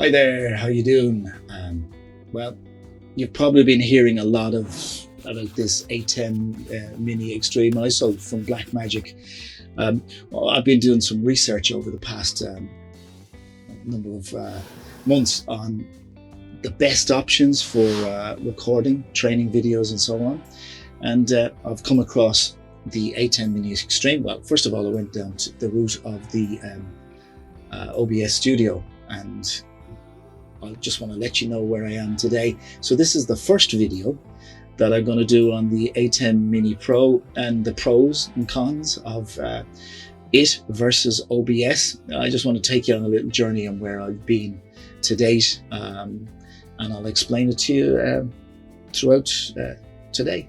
Hi there, how you doing? Well, you've probably been hearing a lot about this Atem Mini Extreme ISO from Blackmagic. Well, I've been doing some research over the past number of months on the best options for recording, training videos and so on. And I've come across the Atem Mini Extreme. Well, first of all, I went down to the route of the OBS Studio, and I just want to let you know where I am today. So this is the first video that I'm going to do on the Atem Mini Pro and the pros and cons of it versus OBS. I just want to take you on a little journey on where I've been to date, and I'll explain it to you throughout today.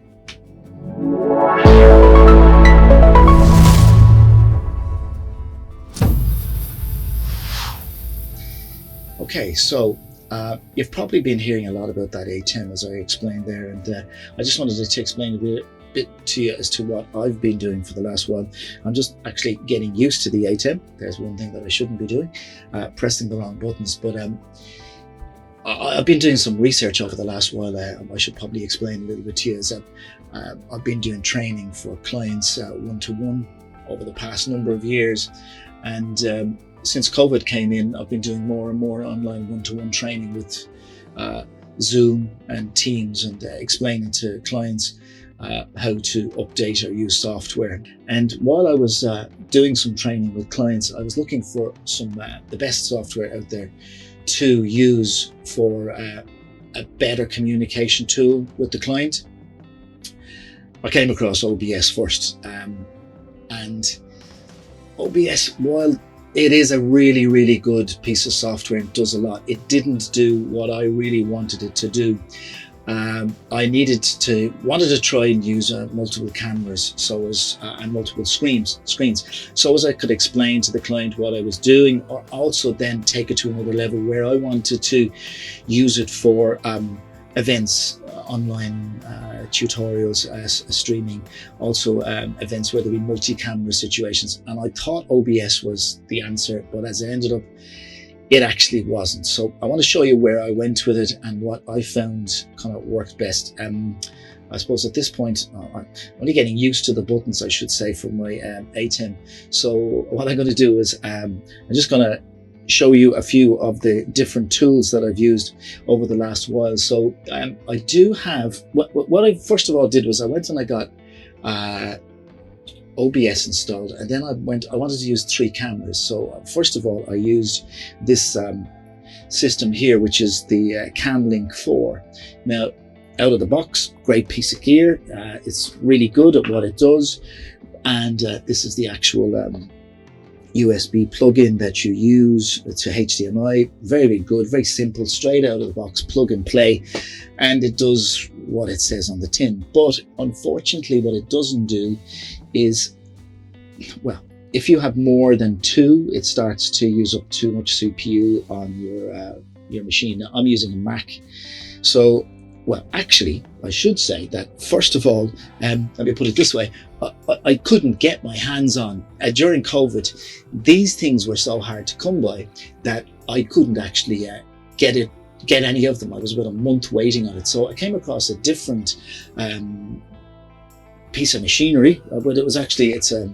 Okay, so you've probably been hearing a lot about that Atem, as I explained there, and I just wanted to explain a bit to you as to what I've been doing for the last while. I'm just actually getting used to the Atem. There's one thing that I shouldn't be doing, pressing the wrong buttons, but I've been doing some research over the last while. I should probably explain a little bit to you. Is that I've been doing training for clients one-to-one over the past number of years, and since COVID came in, I've been doing more and more online one-to-one training with Zoom and Teams, and explaining to clients how to update or use software. And while I was doing some training with clients, I was looking for some the best software out there to use for a better communication tool with the client. I came across OBS first, and OBS, while it is a really, really good piece of software and does a lot, it didn't do what I really wanted it to do. I wanted to try and use multiple cameras, so as and multiple screens, so as I could explain to the client what I was doing, or also then take it to another level where I wanted to use it for events, online tutorials, streaming, also events where there be multi-camera situations. And I thought OBS was the answer, but as it ended up, it actually wasn't. So I want to show you where I went with it and what I found kind of worked best. I suppose at this point, I'm only getting used to the buttons, I should say, for my Atem. So what I'm going to do is I'm just going to show you a few of the different tools that I've used over the last while. So I do have, what I first of all did was I went and I got OBS installed, and then I wanted to use 3 cameras. So first of all, I used this system here, which is the CamLink 4. Now, out of the box, great piece of gear. It's really good at what it does, and this is the actual USB plug-in that you use to HDMI. Very, very good, very simple, straight out of the box, plug and play, and it does what it says on the tin. But unfortunately, what it doesn't do is, well, if you have more than 2, it starts to use up too much CPU on your machine. Now, I'm using a Mac, so, well, actually, I should say that, first of all, let me put it this way, I couldn't get my hands on, during COVID, these things were so hard to come by that I couldn't actually get any of them. I was about a month waiting on it. So I came across a different piece of machinery, but it was actually, it's a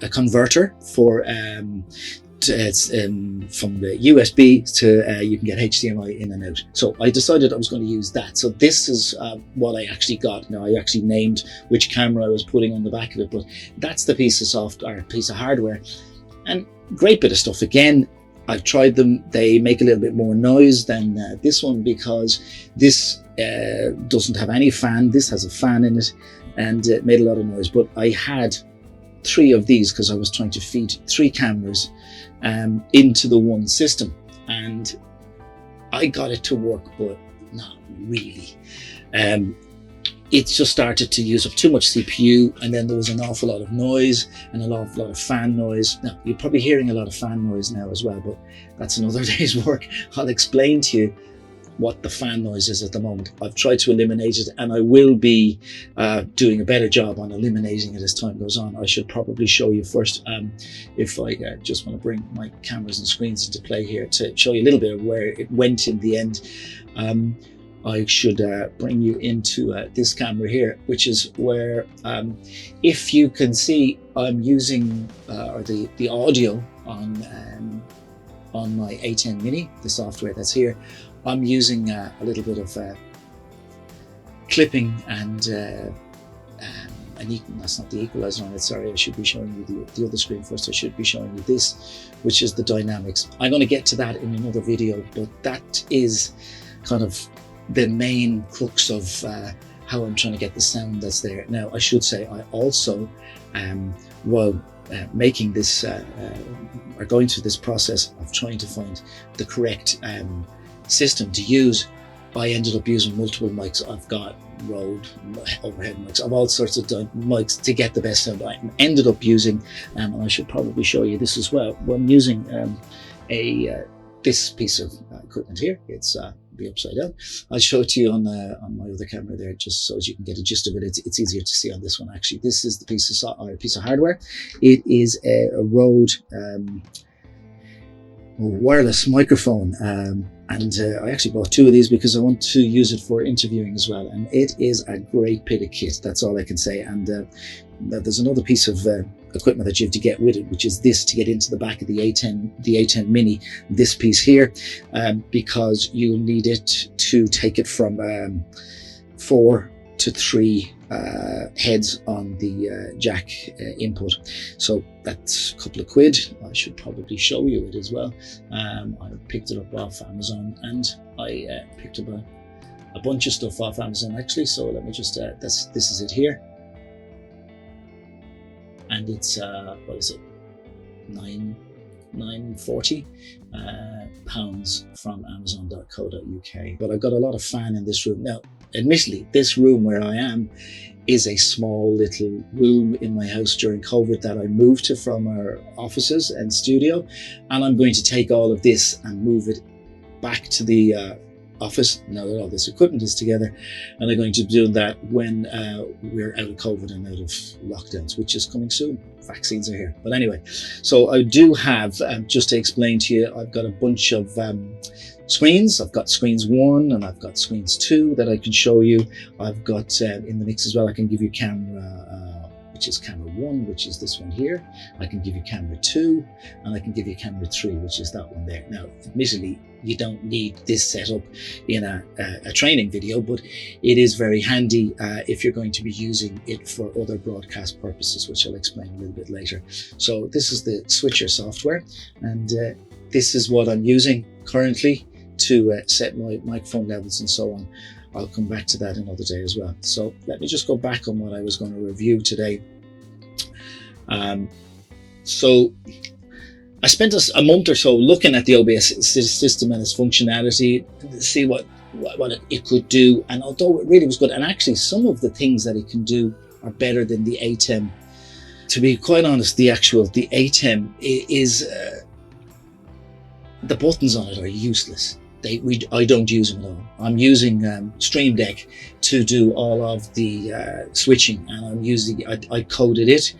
converter for it's from the USB to you can get HDMI in and out. So I decided I was going to use that. So this is what I actually got. Now, I actually named which camera I was putting on the back of it, but that's the piece of software, piece of hardware, and great bit of stuff. Again, I've tried them. They make a little bit more noise than this one, because this doesn't have any fan. This has a fan in it, and it made a lot of noise. But I had 3 of these because I was trying to feed 3 cameras into the one system, and I got it to work, but not really. It just started to use up too much CPU, and then there was an awful lot of noise and an awful lot of fan noise. Now, you're probably hearing a lot of fan noise now as well, but that's another day's work. I'll explain to you what the fan noise is at the moment. I've tried to eliminate it, and I will be doing a better job on eliminating it as time goes on. I should probably show you first, if I just want to bring my cameras and screens into play here to show you a little bit of where it went in the end. I should bring you into this camera here, which is where, if you can see, I'm using the audio on my Atem Mini, the software that's here. I'm using a little bit of clipping and that's not the equalizer on it, sorry, I should be showing you the other screen first. I should be showing you this, which is the dynamics. I'm going to get to that in another video, but that is kind of the main crux of how I'm trying to get the sound that's there. Now, I should say I also, while making this, or going through this process of trying to find the correct system to use, I ended up using multiple mics. I've got Rode overhead mics, I've all sorts of mics to get the best sound. I ended up using, and I should probably show you this as well, when I'm using this piece of equipment here. It's be upside down. I'll show it to you on my other camera there, just so as you can get a gist of it. It's easier to see on this one actually. This is the piece of hardware. It is a Rode wireless microphone, and I actually bought two of these because I want to use it for interviewing as well, and it is a great bit of kit, that's all I can say. And there's another piece of equipment that you have to get with it, which is this to get into the back of the Atem Mini, this piece here, because you'll need it to take it from 4 to 3 heads on the jack input. So that's a couple of quid. I should probably show you it as well. I picked it up off Amazon, and I picked up a bunch of stuff off Amazon actually. So let me just this is it here, and it's what is it, £9.40 pounds from amazon.co.uk. But I've got a lot of fan in this room now. Admittedly, this room where I am is a small little room in my house during COVID that I moved to from our offices and studio, and I'm going to take all of this and move it back to the office now that all this equipment is together, and I'm going to do that when we're out of COVID and out of lockdowns, which is coming soon. Vaccines are here. But anyway, so I do have, just to explain to you, I've got a bunch of screens. I've got screens 1 and I've got screens 2 that I can show you. I've got in the mix as well, I can give you camera, which is camera 1, which is this one here. I can give you camera 2, and I can give you camera 3, which is that one there. Now, admittedly, you don't need this setup in a training video, but it is very handy if you're going to be using it for other broadcast purposes, which I'll explain a little bit later. So this is the switcher software, and this is what I'm using currently to set my microphone levels and so on. I'll come back to that another day as well. So let me just go back on what I was going to review today. So I spent a month or so looking at the OBS system and its functionality to see what it could do, and although it really was good, and actually some of the things that it can do are better than the Atem. To be quite honest, the Atem is the buttons on it are useless. I don't use them at all. I'm using Stream Deck to do all of the switching, and I'm using, I coded it,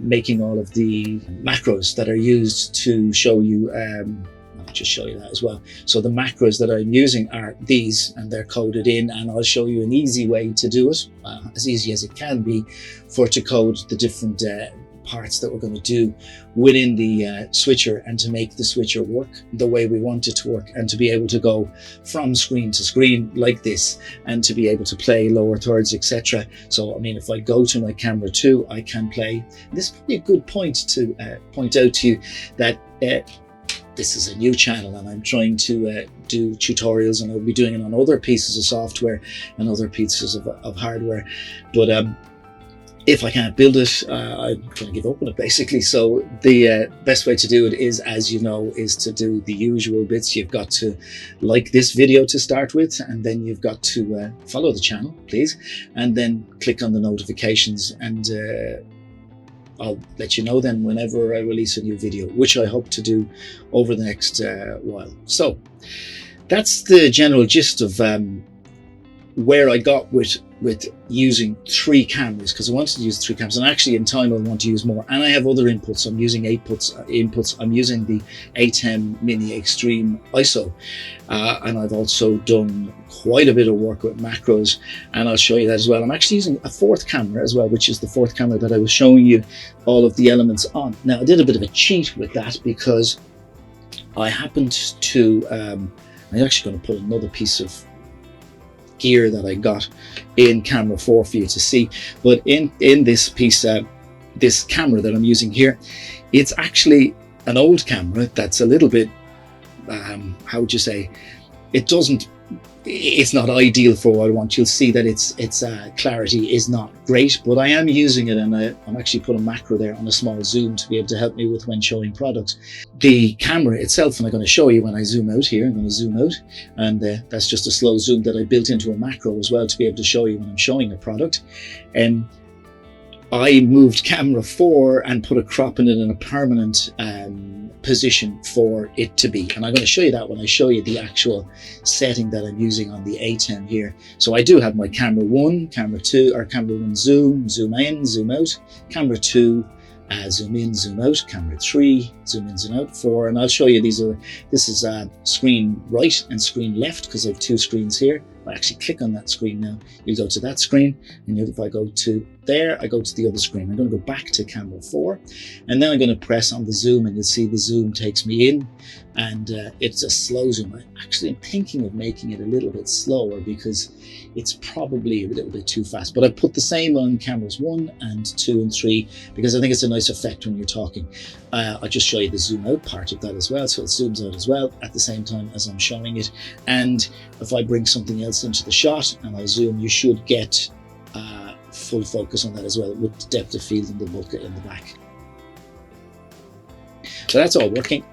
making all of the macros that are used to show you, I'll just show you that as well. So the macros that I'm using are these, and they're coded in, and I'll show you an easy way to do it, as easy as it can be, to code the different parts that we're going to do within the switcher, and to make the switcher work the way we want it to work, and to be able to go from screen to screen like this, and to be able to play lower thirds, etc. So I mean, if I go to my camera 2, I can play. This is probably a good point to point out to you that this is a new channel, and I'm trying to do tutorials, and I'll be doing it on other pieces of software and other pieces of hardware, but if I can't build it, I'm going to give up on it basically. So the best way to do it is, as you know, is to do the usual bits. You've got to like this video to start with, and then you've got to follow the channel, please, and then click on the notifications, and I'll let you know then whenever I release a new video, which I hope to do over the next while. So that's the general gist of where I got with using 3 cameras, because I wanted to use 3 cameras, and actually in time I want to use more, and I have other inputs. I'm using inputs. I'm using the Atem Mini Extreme ISO, and I've also done quite a bit of work with macros, and I'll show you that as well. I'm actually using a 4th camera as well, which is the 4th camera that I was showing you all of the elements on. Now I did a bit of a cheat with that, because I happened to I'm actually going to put another piece of gear that I got in camera 4 for you to see, but in this piece, this camera that I'm using here, it's actually an old camera that's a little bit how would you say, it's not ideal for what I want. You'll see that its clarity is not great, but I am using it, and I'm actually putting a macro there on a small zoom to be able to help me with when showing products. The camera itself, and I'm going to show you when I zoom out here, I'm going to zoom out, and that's just a slow zoom that I built into a macro as well to be able to show you when I'm showing a product. I moved camera 4 and put a crop in it in a permanent position for it to be, and I'm going to show you that when I show you the actual setting that I'm using on the Atem here. So I do have my camera 1, camera 2, or camera 1 zoom in, zoom out, camera 2 zoom in, zoom out, camera 3 zoom in, zoom out, 4, and I'll show you this is screen right and screen left, because I have 2 screens here. If I actually click on that screen now, you'll go to that screen, and if I go to there, I go to the other screen. I'm going to go back to camera 4, and then I'm going to press on the zoom, and you'll see the zoom takes me in, and it's a slow zoom. I actually am thinking of making it a little bit slower, because it's probably a little bit too fast, but I put the same on cameras 1 and 2 and 3, because I think it's a nice effect when you're talking. I'll just show you the zoom out part of that as well, so it zooms out as well at the same time as I'm showing it. And if I bring something else into the shot and I zoom, you should get full focus on that as well, with the depth of field and the bokeh in the back. So that's all working.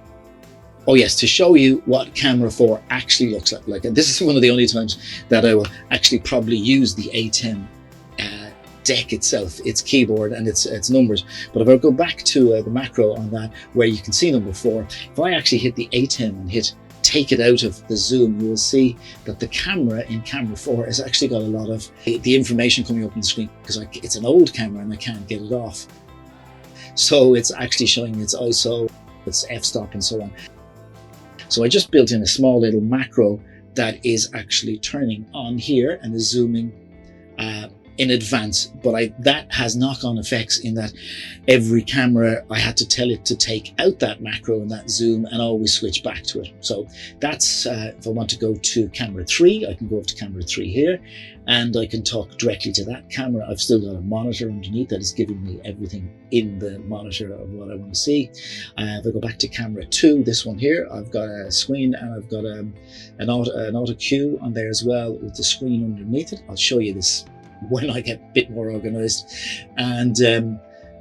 Oh yes, to show you what camera 4 actually looks like, and this is one of the only times that I will actually probably use the Atem deck itself, its keyboard and its numbers. But if I go back to the macro on that, where you can see number 4, if I actually hit the Atem and hit take it out of the zoom, you will see that the camera in camera 4 has actually got a lot of the information coming up on the screen, because it's an old camera and I can't get it off. So it's actually showing its ISO, its f-stop and so on. So I just built in a small little macro that is actually turning on here and is zooming in advance, but that has knock-on effects in that every camera I had to tell it to take out that macro and that zoom and always switch back to it. So that's if I want to go to camera 3, I can go up to camera 3 here, and I can talk directly to that camera. I've still got a monitor underneath that is giving me everything in the monitor of what I want to see. If I go back to camera 2, this one here, I've got a screen, and I've got an auto cue on there as well with the screen underneath it. I'll show you this when I get a bit more organized, and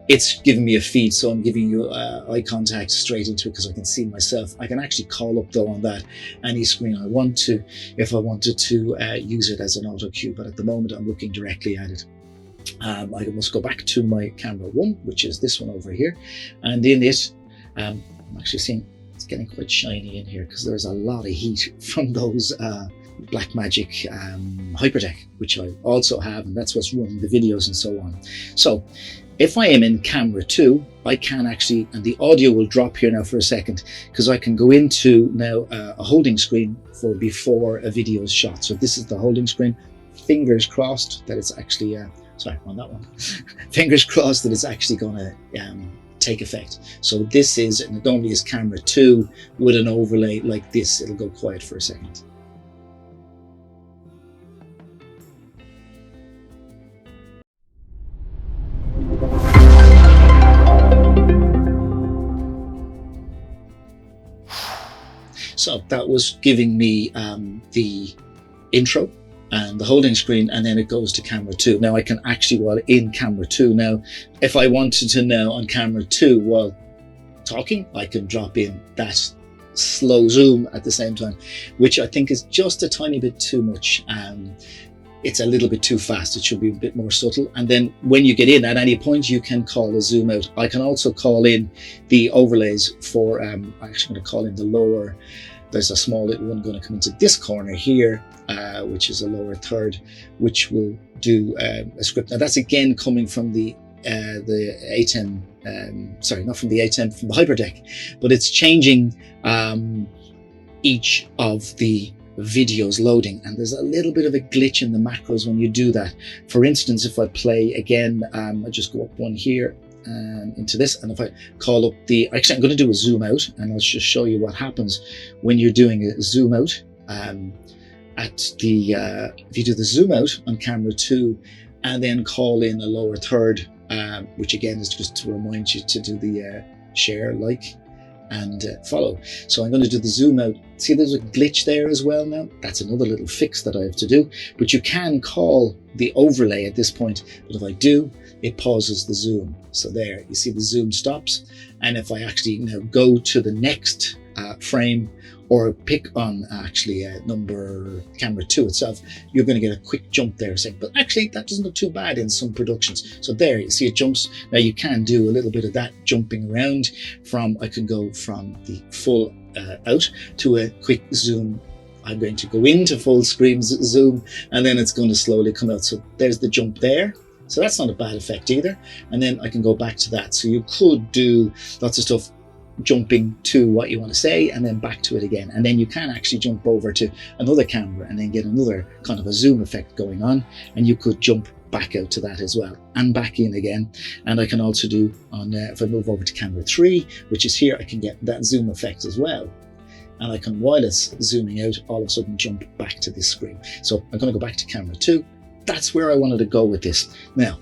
it's giving me a feed, so I'm giving you eye contact straight into it, because I can see myself. I can actually call up though on that any screen I want to, if I wanted to use it as an auto cue, but at the moment I'm looking directly at it. I must go back to my camera 1, which is this one over here, and in it I'm actually seeing it's getting quite shiny in here, because there's a lot of heat from those Blackmagic Hyperdeck, which I also have, and that's what's running the videos and so on. So if I am in camera 2, I can actually, and the audio will drop here now for a second, because I can go into now a holding screen for before a video is shot. So this is the holding screen. Fingers crossed that it's actually sorry, on that one. Fingers crossed that it's actually going to take effect. So this is, and it normally is camera 2 with an overlay like this. It'll go quiet for a second. So that was giving me the intro and the holding screen, and then it goes to camera 2. Now I can actually, while in camera 2 now, if I wanted to now on camera 2 while talking, I can drop in that slow zoom at the same time, which I think is just a tiny bit too much. It's a little bit too fast. It should be a bit more subtle. And then when you get in at any point, you can call a zoom out. I can also call in the overlays for, I'm actually going to call in the there's a small little one going to come into this corner here, which is a lower third, which will do a script. Now that's again coming from the ATEM, sorry, not from the ATEM, from the HyperDeck, but it's changing each of the videos loading, and there's a little bit of a glitch in the macros when you do that. For instance, if I play again, I just go up one here into this, and if I call up actually I'm going to do a zoom out, and I'll just show you what happens when you're doing a zoom out. If you do the zoom out on camera 2 and then call in a lower third, which again is just to remind you to do the share, like, and follow. So I'm going to do the zoom out. See, there's a glitch there as well now. That's another little fix that I have to do, but you can call the overlay at this point. But if I do, it pauses the zoom. So there, you see the zoom stops. And if I actually now go to the next frame, or pick on actually number camera 2 itself, you're going to get a quick jump there saying, but actually that doesn't look too bad in some productions. So there, you see it jumps. Now you can do a little bit of that jumping around I can go from the full out to a quick zoom. I'm going to go into full screen zoom, and then it's going to slowly come out. So there's the jump there. So that's not a bad effect either. And then I can go back to that. So you could do lots of stuff, jumping to what you want to say and then back to it again, and then you can actually jump over to another camera and then get another kind of a zoom effect going on, and you could jump back out to that as well and back in again. And I can also do on if I move over to camera 3, which is here, I can get that zoom effect as well, and I can, while it's zooming out, all of a sudden jump back to this screen. So I'm going to go back to camera 2. That's where I wanted to go with this. Now,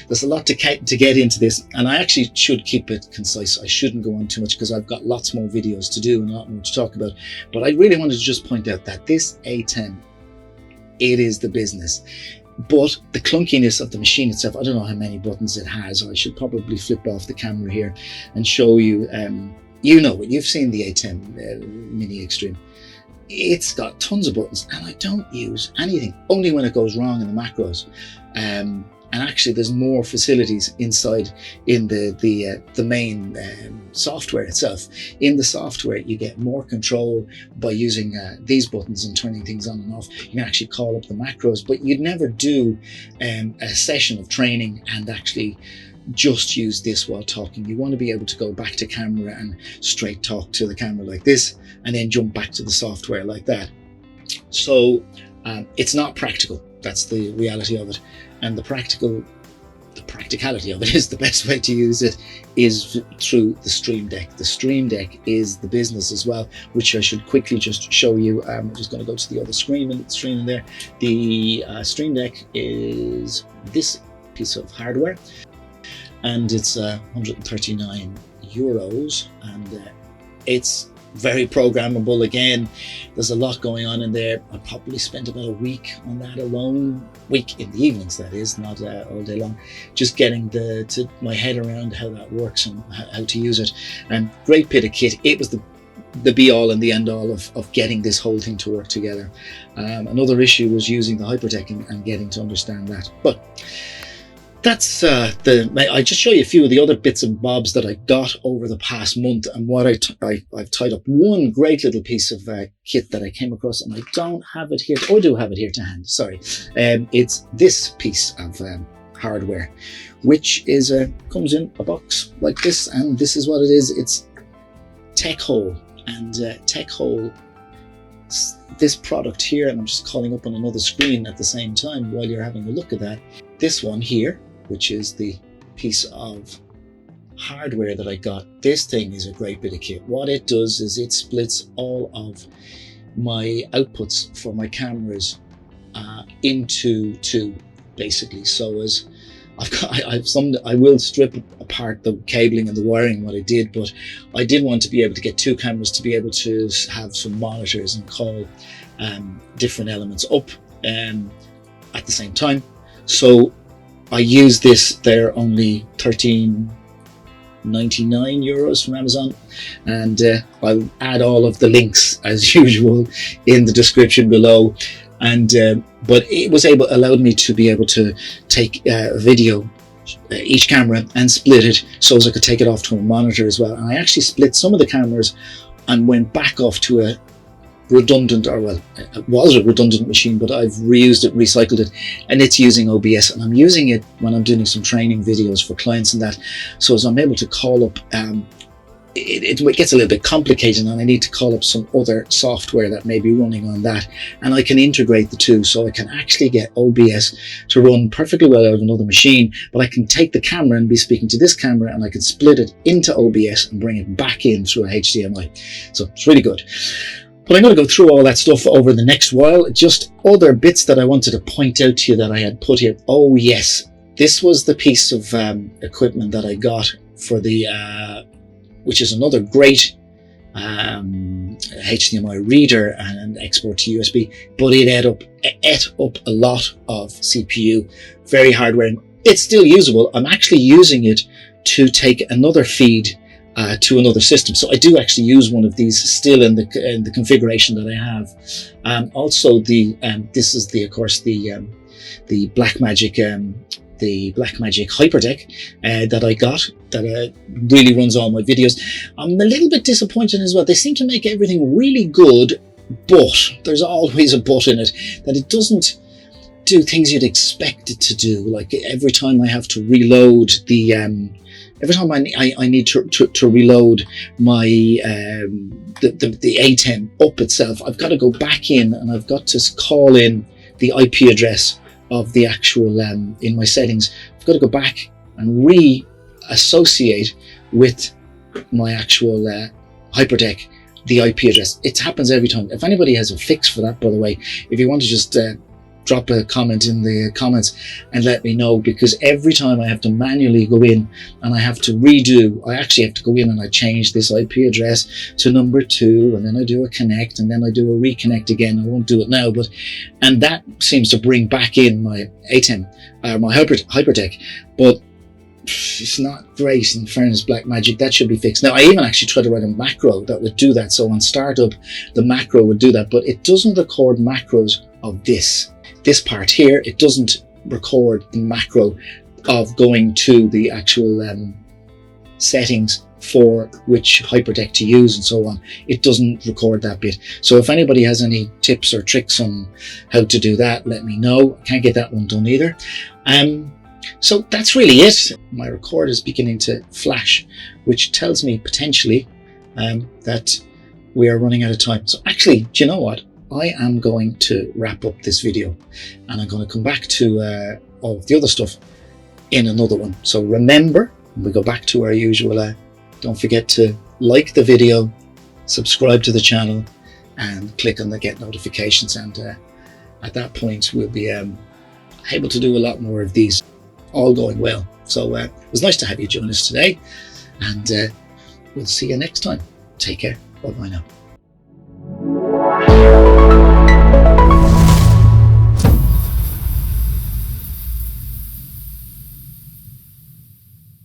there's a lot to get into this, and I actually should keep it concise. I shouldn't go on too much because I've got lots more videos to do and a lot more to talk about. But I really wanted to just point out that this ATEM, it is the business. But the clunkiness of the machine itself, I don't know how many buttons it has. I should probably flip off the camera here and show you. You know, you've seen the ATEM Mini Extreme. It's got tons of buttons, and I don't use anything, only when it goes wrong in the macros. And actually there's more facilities inside in the main software itself. In the software you get more control by using these buttons and turning things on and off. You can actually call up the macros, but you'd never do a session of training and actually just use this while talking. You want to be able to go back to camera and straight talk to the camera like this, and then jump back to the software like that. So it's not practical. That's the reality of it. And the practicality of it is the best way to use it is through the Stream Deck. The Stream Deck is the business as well, which I should quickly just show you. I'm just going to go to the other screen in there. The Stream Deck is this piece of hardware, and it's 139 euros, and it's very programmable. Again, there's a lot going on in there. I probably spent about a week on that alone, week in the evenings, that is, not all day long, just getting my head around how that works and how to use it. And great bit of kit. It was the be all and the end all of getting this whole thing to work together. Another issue was using the HyperDeck and getting to understand that. But that's I just show you a few of the other bits and bobs that I got over the past month, and what I've tied up. One great little piece of kit that I came across, and I don't have it here. Oh, I do have it here to hand. Sorry, it's this piece of hardware, which is comes in a box like this, and this is what it is. It's Techole, and Techole. This product here, and I'm just calling up on another screen at the same time while you're having a look at that. This one here, which is the piece of hardware that I got. This thing is a great bit of kit. What it does is it splits all of my outputs for my cameras into two, basically. So as I will strip apart the cabling and the wiring, what I did, but I did want to be able to get two cameras to be able to have some monitors and call different elements up at the same time. So I use this. They're only €13.99 from Amazon, and I'll add all of the links as usual in the description below. And but it was allowed me to be able to take a video each camera and split it so as I could take it off to a monitor as well. And I actually split some of the cameras and went back off to a redundant, or well, it was a redundant machine, but I've reused it, recycled it, and it's using OBS, and I'm using it when I'm doing some training videos for clients and that. So as I'm able to call up, it gets a little bit complicated, and I need to call up some other software that may be running on that, and I can integrate the two, so I can actually get OBS to run perfectly well out of another machine, but I can take the camera and be speaking to this camera, and I can split it into OBS and bring it back in through a HDMI. So it's really good. But I'm going to go through all that stuff over the next while. Just other bits that I wanted to point out to you that I had put here. Oh yes, this was the piece of equipment that I got for the, which is another great HDMI reader and export to USB, but it ate up a lot of CPU, very hardware. And it's still usable. I'm actually using it to take another feed to another system. So I do actually use one of these still in the configuration that I have. Also this is of course the Blackmagic Hyperdeck that I got, that really runs all my videos. I'm a little bit disappointed as well. They seem to make everything really good, but there's always a but in it, that it doesn't do things you'd expect it to do. Like every time I have to reload the every time I need to reload my the ATEM up itself, I've got to go back in and I've got to call in the IP address of the actual in my settings. I've got to go back and re-associate with my actual Hyperdeck the IP address. It happens every time. If anybody has a fix for that, by the way, if you want to just drop a comment in the comments and let me know, because every time I have to manually go in and I have to redo, I actually have to go in and I change this IP address to number 2, and then I do a connect, and then I do a reconnect again. I won't do it now, and that seems to bring back in my ATEM, my Hyperdeck, but it's not great. In fairness, Blackmagic, that should be fixed. Now, I even actually tried to write a macro that would do that. So on startup, the macro would do that, but it doesn't record macros of this part here. It doesn't record the macro of going to the actual settings for which Hyperdeck to use and so on. It doesn't record that bit. So if anybody has any tips or tricks on how to do that, let me know. I can't get that one done either. So that's really it. My record is beginning to flash, which tells me potentially that we are running out of time. So actually, do you know what? I am going to wrap up this video, and I'm going to come back to all of the other stuff in another one. So remember, we go back to our usual, don't forget to like the video, subscribe to the channel, and click on the get notifications. And at that point, we'll be able to do a lot more of these, all going well. So it was nice to have you join us today, and we'll see you next time. Take care. Bye-bye now.